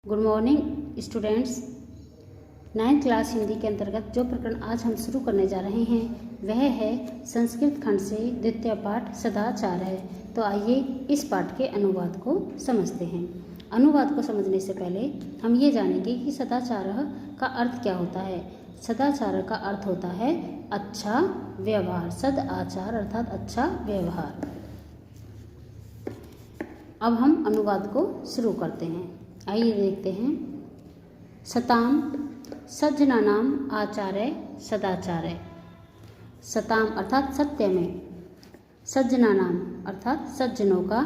Good morning students. 9th class Hindi के अंतर्गत जो प्रकरण आज हम शुरू करने जा रहे हैं वह है संस्कृत खंड से द्वितीय पाठ सदाचार है। तो आइए इस पाठ के अनुवाद को समझते हैं। अनुवाद को समझने से पहले हम ये जानेंगे कि सदाचार का अर्थ क्या होता है। सदाचार का अर्थ होता है अच्छा व्यवहार। सद आचार अर्थात अच्छा व्यवहार। अब हम अनुवाद को शुरू करते हैं। आइए देखते हैं। सताम सज्जनानाम आचार्य सदाचार्य। सताम अर्थात सत्य में, सज्जनानाम अर्थात सज्जनों का,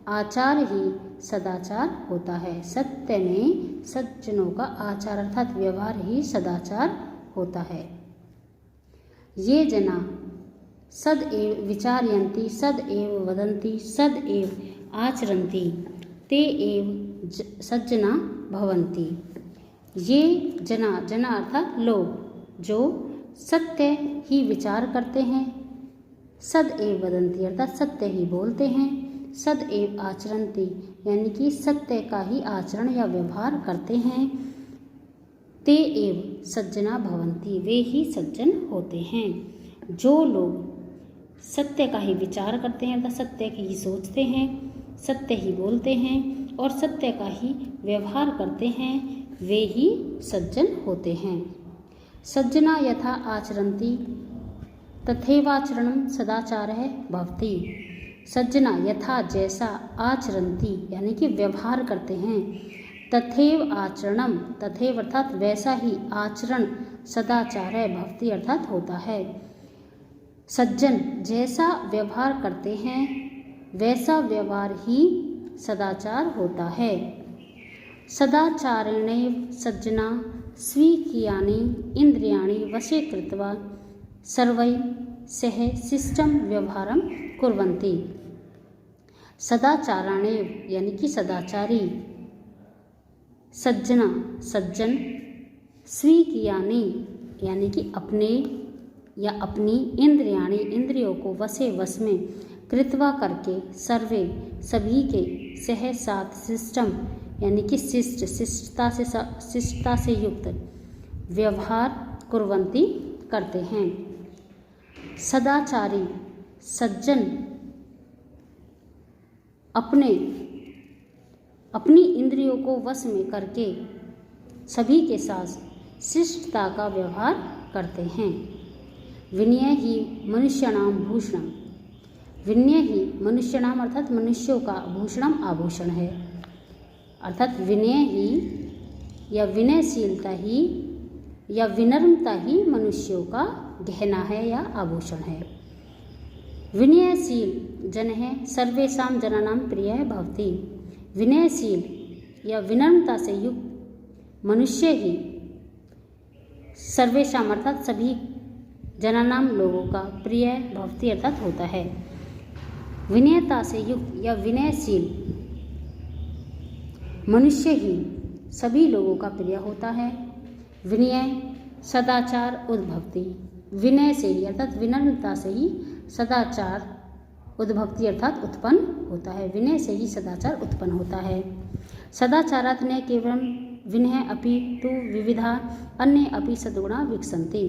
आचार ही सदाचार होता है। सत्य में सज्जनों का आचार अर्थात व्यवहार ही सदाचार होता है। ये जना सद एव विचारयन्ति सद एव वदन्ति सद एव आचरन्ति ते एव सज्जना भवन्ति। ये जना, जना अर्थात लोग, जो सत्य ही विचार करते हैं, सद एव वदन्ति अर्थात सत्य ही बोलते हैं, सद एव आचरन्ति यानी कि सत्य का ही आचरण या व्यवहार करते हैं, ते एव सज्जना भवन्ति वे ही सज्जन होते हैं। जो लोग सत्य का ही विचार करते हैं अर्थात सत्य की ही सोचते हैं, सत्य ही बोलते हैं और सत्य का ही व्यवहार करते हैं वे ही सज्जन होते हैं। सज्जना यथा आचरन्ति तथैवाचरणं सदाचारः भवति। सज्जना यथा जैसा, आचरन्ति यानी कि व्यवहार करते हैं, तथैव आचरणम तथैव अर्थात वैसा ही आचरण, सदाचारः भवति अर्थात होता है। सज्जन जैसा व्यवहार करते हैं वैसा व्यवहार ही सदाचार होता है। सदाचारेणैव सज्जना स्वीकीयानि इन्द्रियाणि वशे कृत्वा सर्वैः सह शिष्टं व्यवहारं कुर्वन्ति। सदाचाराणैव यानी कि सदाचारी, सज्जना सज्जन, स्वीकीयानि यानी कि अपने या अपनी, इंद्रियाणि इंद्रियों को, वशे वश में, कृत्वा करके, सर्वे सभी के, सह साथ, शिष्टम यानी कि शिष्ट, शिष्टता से युक्त, व्यवहार कुर्वन्ति करते हैं। सदाचारी सज्जन अपनी इंद्रियों को वश में करके सभी के साथ शिष्टता का व्यवहार करते हैं। विनय ही मनुष्याणाम भूषणम। विनय ही मनुष्याणाम अर्थात मनुष्यों का, भूषणम आभूषण है, अर्थात विनय ही या विनयशीलता ही या विनम्रता ही मनुष्यों का गहना है या आभूषण है। विनयशील जन है सर्वेषां जनानां प्रियः भवति। विनयशील या विनम्रता से युक्त मनुष्य ही सर्वेषां अर्थात सभी, जनानाम लोगों का, प्रिय भवति अर्थात होता है। विनयता से युक्त या विनयशील मनुष्य ही सभी लोगों का प्रिय होता है। विनय सदाचार उद्भवति। विनय से ही अर्थात विनम्रता से ही सदाचार उद्भवति अर्थात उत्पन्न होता है। विनय से ही सदाचार उत्पन्न होता है। सदाचारात् न केवलं विनय अपि तु विविधा अन्य अपि सद्गुणा विकसन्ति।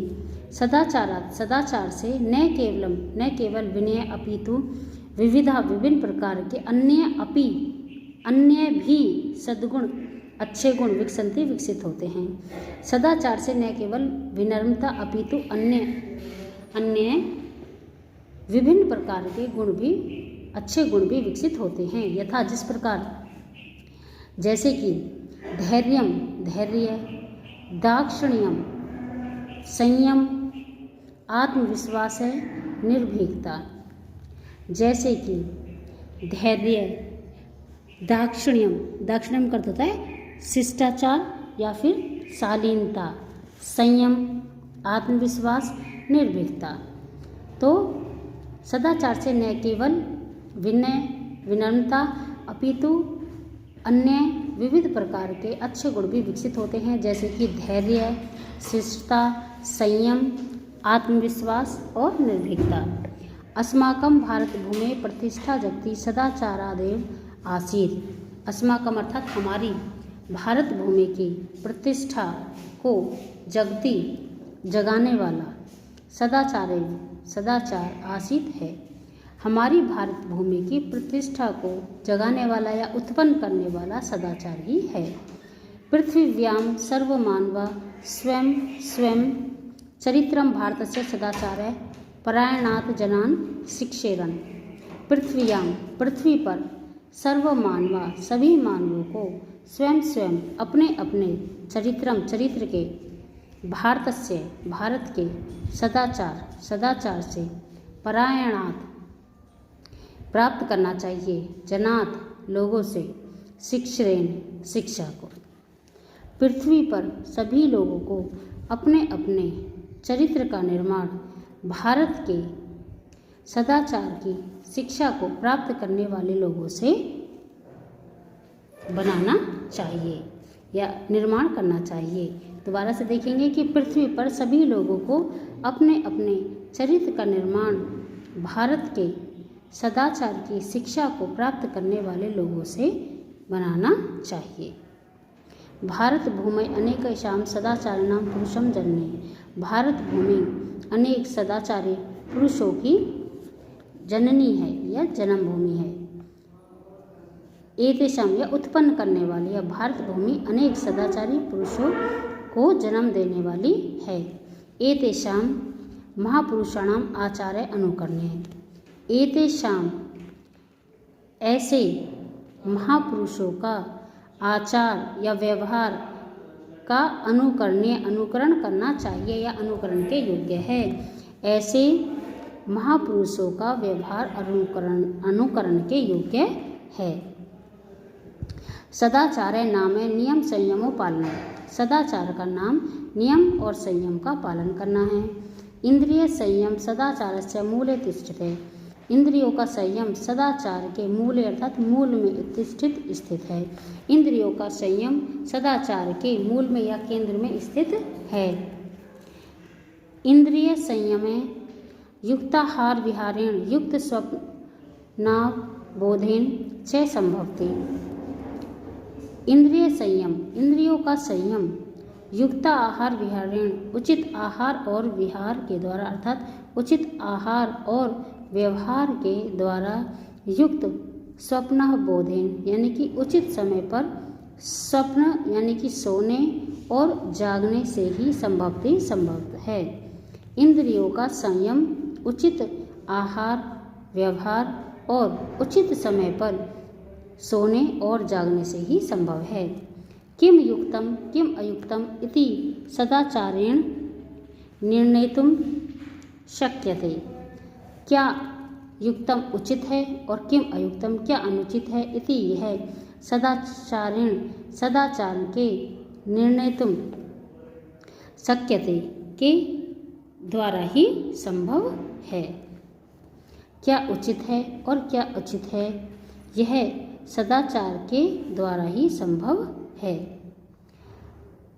सदाचारात् सदाचार से न केवल विनय अपि तु विविधा विभिन्न प्रकार के, अन्य भी सद्गुण अच्छे गुण विकसन्ति विकसित होते हैं। सदाचार से न केवल विनम्रता अपितु अन्य विभिन्न प्रकार के गुण भी, अच्छे गुण भी विकसित होते हैं। यथा जिस प्रकार, जैसे कि धैर्यम धैर्य, दाक्षिण्यम संयम, आत्मविश्वास है, निर्भीकता। जैसे कि धैर्य, दाक्षिण्यम, दाक्षिण्यम का अर्थ होता है शिष्टाचार या फिर शालीनता, संयम, आत्मविश्वास, निर्भीकता। तो सदाचार से न केवल विनय विनम्रता अपितु अन्य विविध प्रकार के अच्छे गुण भी विकसित होते हैं, जैसे कि धैर्य, शिष्टता, संयम, आत्मविश्वास और निर्भीकता। अस्माकं भारतभूमे प्रतिष्ठा जगति सदाचारादेव आसीत्। अस्माकम अर्थात हमारी, भारत भूमि की प्रतिष्ठा को जगाने वाला सदाचार आसित है। हमारी भारत भूमि की प्रतिष्ठा को जगाने वाला या उत्पन्न करने वाला सदाचार ही है। पृथिव्यां सर्वमानवा स्वयं स्वयं चरित्रम भारतस्य सदाचारः परायणात् जनान् शिक्षेरन्। पृथ्वी पर सर्वमानवा सभी मानवों को स्वयं स्वयं अपने अपने चरित्र के भारत के सदाचार से परायणात् प्राप्त करना चाहिए, जनात लोगों से शिक्षा को। पृथ्वी पर सभी लोगों को अपने अपने चरित्र का निर्माण भारत के सदाचार की शिक्षा को प्राप्त करने वाले लोगों से बनाना चाहिए या निर्माण करना चाहिए। दोबारा से देखेंगे कि पृथ्वी पर सभी लोगों को अपने अपने चरित्र का निर्माण भारत के सदाचार की शिक्षा को प्राप्त करने वाले लोगों से बनाना चाहिए। भारत भूमि अनेकेषां सदाचारिणां पुरुषं जननी। भारत भूमि अनेक सदाचारी पुरुषों की जननी है या जन्मभूमि है। एतेषां या उत्पन्न करने वाली या भारत भूमि अनेक सदाचारी पुरुषों को जन्म देने वाली है। एतेषां महापुरुषाणां आचार्य अनुकरणीय। एतेषां ऐसे महापुरुषों का आचार या व्यवहार का अनुकरण करना चाहिए या अनुकरण के योग्य है। ऐसे महापुरुषों का व्यवहार अनुकरण के योग्य है। सदाचार नाम है नियम संयमों पालना। सदाचार का नाम नियम और संयम का पालन करना है। इंद्रिय संयम सदाचारस्य मूले तिष्ठते। इंद्रियों का संयम सदाचार के मूल अर्थात मूल में स्थित है। इंद्रियों का संयम सदाचार के मूल में या केंद्र में स्थित है। इंद्रिय संयमे युक्ताहार विहारेण युक्त स्वप्नावबोधेन च संभवति। इंद्रिय संयम इंद्रियों का संयम युक्त आहार विहारेण उचित आहार और विहार के द्वारा अर्थात उचित आहार और व्यवहार के द्वारा युक्त स्वप्नावबोधेन यानी कि उचित समय पर स्वप्न यानी कि सोने और जागने से ही संभव है। इंद्रियों का संयम उचित आहार व्यवहार और उचित समय पर सोने और जागने से ही संभव है। किम युक्तम किम अयुक्तम इति सदाचारेण निर्णेतुं शक्यते। क्या युक्तम उचित है और किम अयुक्तम क्या अनुचित है इति यह सदाचार के निर्णेतुं शक्यते के द्वारा ही संभव है। क्या उचित है और क्या उचित है यह सदाचार के द्वारा ही संभव है।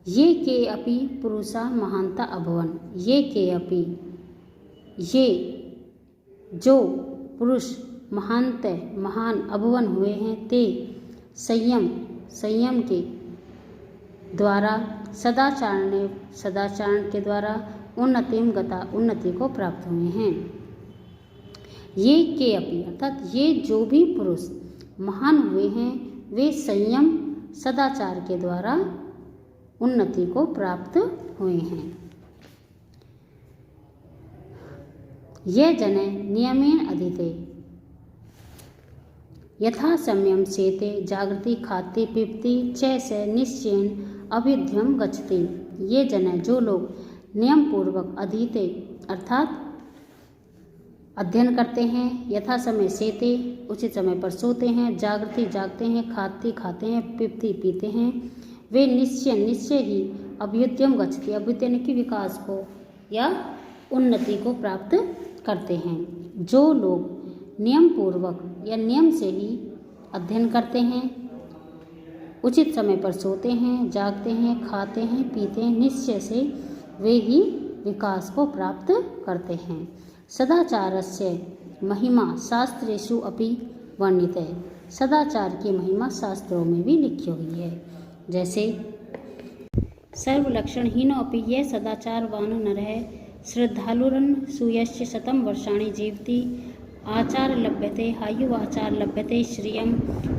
ये के अपि पुरुषा महानता अभवन। ये के अपि ये जो पुरुष महान अभवन हुए हैं ते संयम के द्वारा सदाचारण के द्वारा उन्नति को प्राप्त हुए हैं। ये के अपि अर्थात ये जो भी पुरुष महान हुए हैं वे संयम सदाचार के द्वारा उन्नति को प्राप्त हुए हैं। ये जने नियमेन अधीते यथा सम्यम सेते जागृति खाते पिबति च से निश्चयन अभिध्यम गच्छति। ये जने जो लोग नियम पूर्वक अधीते अर्थात अध्ययन करते हैं, यथा समय सेते उचित समय पर सोते हैं, जागृति जागते हैं, खाते हैं, पिबति पीते हैं, वे निश्चय ही अभ्युदयम गच्छति अभ्युदय की विकास को या उन्नति को प्राप्त करते हैं। जो लोग नियम पूर्वक या नियम से ही अध्ययन करते हैं, उचित समय पर सोते हैं, जागते हैं, खाते हैं, पीते हैं, निश्चय से वे ही विकास को प्राप्त करते हैं। सदाचारस्य महिमा शास्त्रेषु अपि वर्णित है। सदाचार की महिमा शास्त्रों में भी लिखी हुई है। जैसे सर्वलक्षणहीनोऽपि यः सदाचारवान् नरः श्रद्धालुरन् सूयश्च शतं वर्षाणि जीवति आचार लभ्यते आयुराचार लभ्यते श्रियम्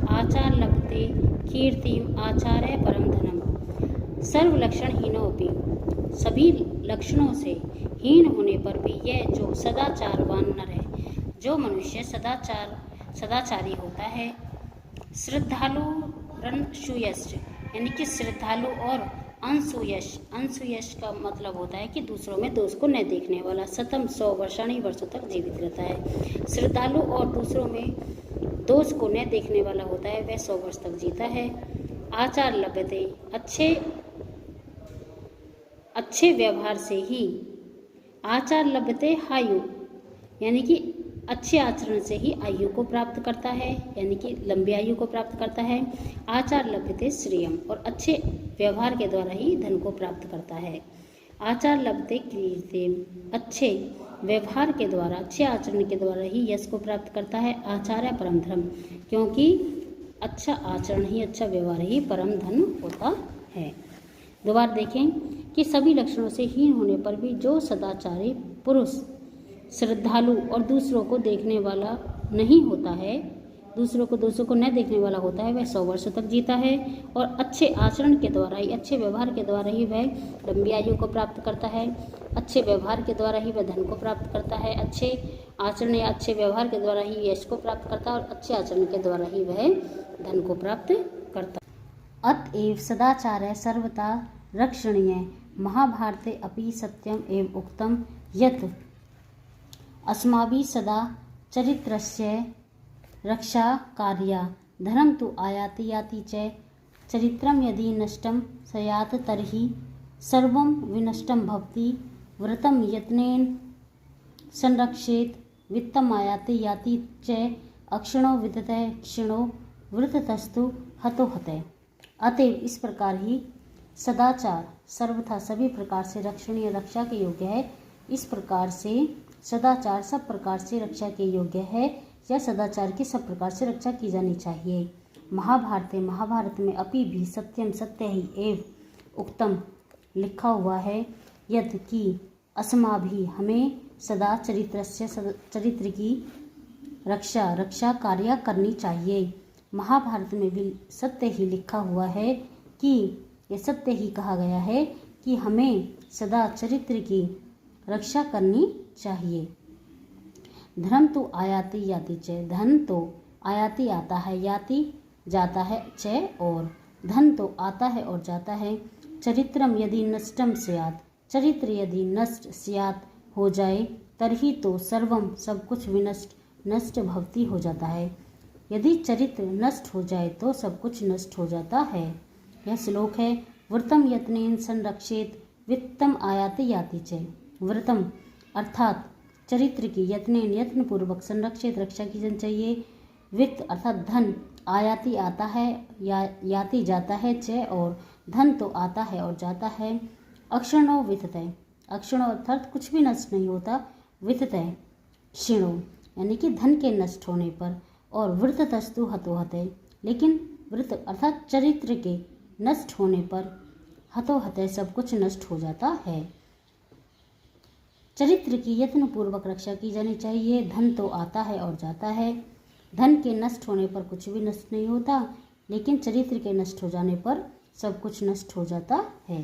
आचार लभ्यते कीर्तिम आचार्य परम धनम। सर्वलक्षणहीनोऽपि सभी लक्षणों से हीन होने पर भी यह जो सदाचारवान नर है, जो मनुष्य सदाचारी होता है, श्रद्धालु रन सुयश यानी कि श्रद्धालु और अंशुयश का मतलब होता है कि दूसरों में दोष को न देखने वाला, शतम 100 वर्षों तक जीवित रहता है। श्रद्धालु और दूसरों में दोष को न देखने वाला होता है, वह 100 वर्ष तक जीता है। आचार लभ्यते अच्छे व्यवहार से ही, आचार लभ्यते आयु यानी कि अच्छे आचरण से ही आयु को प्राप्त करता है, यानी कि लंबी आयु को प्राप्त करता है। आचार लभ्यते श्रेयम और अच्छे व्यवहार के द्वारा ही धन को प्राप्त करता है। आचार लभ्यते कीर्तिम अच्छे व्यवहार के द्वारा, अच्छे आचरण के द्वारा ही यश को प्राप्त करता है। आचार्य परम धर्म क्योंकि अच्छा आचरण ही, अच्छा व्यवहार ही परम धन होता है। दोबारा देखें कि सभी लक्षणों से हीन होने पर भी जो सदाचारी पुरुष श्रद्धालु और दूसरों को देखने वाला नहीं होता है, दूसरों को न देखने वाला होता है, वह 100 वर्षों तक जीता है और अच्छे आचरण के द्वारा ही, अच्छे व्यवहार के द्वारा ही वह लंबी आयु को प्राप्त करता है। अच्छे व्यवहार के द्वारा ही वह धन को प्राप्त करता है। अच्छे आचरण या अच्छे व्यवहार के द्वारा ही यश को प्राप्त करता है और अच्छे आचरण के द्वारा ही वह धन को प्राप्त करता है। अतएव सदाचार सर्वथा रक्षणीय। महाभारते अपि सत्यम एव उक्तम यत् अस्माभिः सदा चरित्रस्य रक्षा कार्या। धर्म तु आयाति याति च चरित्रं यदि नष्टं स्यात् तर्हि सर्वं विनष्टं भवति। व्रतं यत्नेन संरक्षेत वित्तम् आयाति याति च अक्षणो विदते क्षणो वृततस्तु हतो हते। अतएव इस प्रकार ही सदाचार सर्वथा सभी प्रकार से रक्षणीय, रक्षा के योग्य है। इस प्रकार से सदाचार सब प्रकार से रक्षा के योग्य है, या सदाचार की सब प्रकार से रक्षा की जानी चाहिए। महाभारत में अपि भी सत्यम सत्य ही एव उक्तम लिखा हुआ है, यद कि अस्माभि हमें सदा चरित्र की रक्षा कार्य करनी चाहिए। महाभारत में भी सत्य ही लिखा हुआ है कि ये सत्य ही कहा गया है कि हमें सदा चरित्र की रक्षा करनी चाहिए। धर्म तो आयाति याति च धन तो आयाति आता है, याति जाता है, च और धन तो आता है और जाता है। चरित्रम यदि नष्टम स्यात् चरित्र यदि नष्ट स्यात् हो जाए तर्हि तो सर्वम सब कुछ विनष्ट नष्ट भवति हो जाता है। यदि चरित्र नष्ट हो जाए तो सब कुछ नष्ट हो जाता है। यह श्लोक है। व्रतम यत्नेन संरक्षेत वित्तम आयाति याति च। व्रतम अर्थात चरित्र की यत्नेन यत्न पूर्वक संरक्षित रक्षा की जानी चाहिए। वित्त अर्थात धन आयाति आता है या याति जाता है, च और धन तो आता है और जाता है। अक्षणो विततय अक्षणो अर्थात कुछ भी नष्ट नहीं होता। विततय क्षीणो यानी कि धन के नष्ट होने पर, और वृततस्तु हतो हतय लेकिन वृत अर्थात चरित्र के नष्ट होने पर हतो हतय सब कुछ नष्ट हो जाता है। चरित्र की यत्न पूर्वक रक्षा की जानी चाहिए। धन तो आता है और जाता है। धन के नष्ट होने पर कुछ भी नष्ट नहीं होता, लेकिन चरित्र के नष्ट हो जाने पर सब कुछ नष्ट हो जाता है।